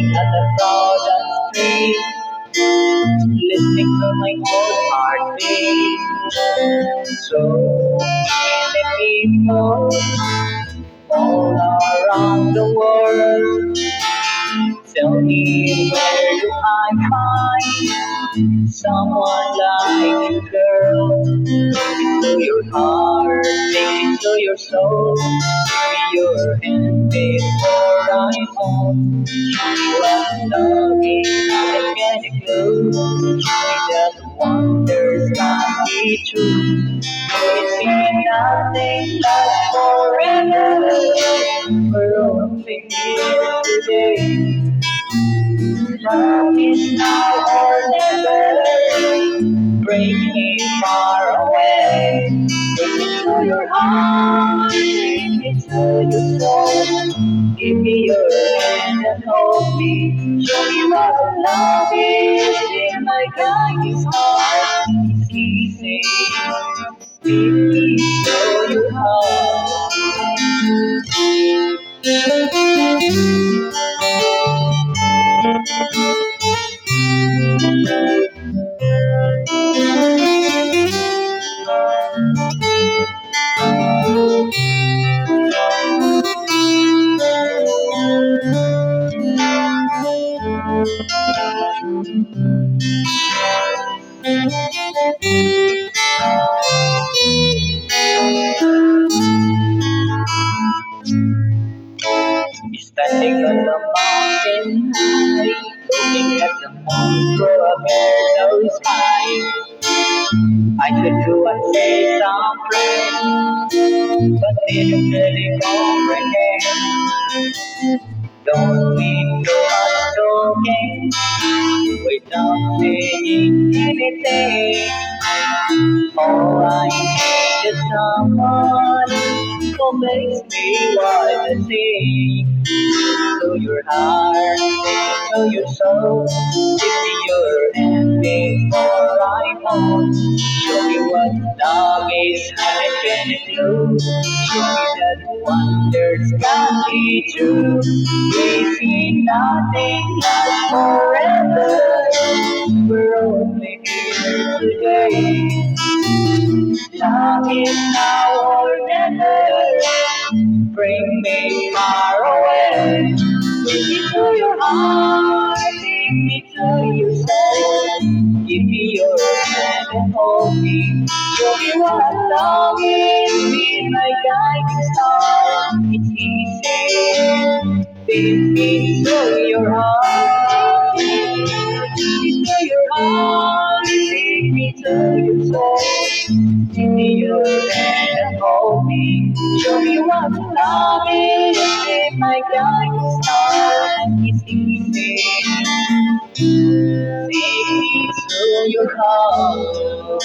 Walking at the crowded street, listening to my own heartbeat. So many people all around the world. Tell me, where do I find someone like you, girl? Into your heart, take it to your soul. Give me your hand before I fall. Show me what love is, how can it go? Show me that wonders can be true. We see nothing lasts forever. We're only here today. Love is now or never. Bring me far away. Take me to your heart, take me to your soul. Give me your hand and hold me. Show me what love is. Be my guiding star. It's easy. Take me to your Standing on the mountain high, looking at the moon through a clear sky. I could go and say some prayers, but didn't really comprehend. Don't need too much talking without saying anything. All I need is someone who makes me wanna sing. To your heart, to your soul, give me your hand before I fall. Show me what love is, how it can do. Show me that wonders can be true. We see nothing lasts forever. We're only here today. Love is now or never. Bring me far away. Take me to your heart, take me to your soul. Give me your hand and hold me. Show me what love is. Be my guiding star. It's easy. Take me to your heart. Take me to your heart. Take me to your soul. Give me your hand and hold me. Show me what love is. Be my guiding star. It's easy. Take me to your heart.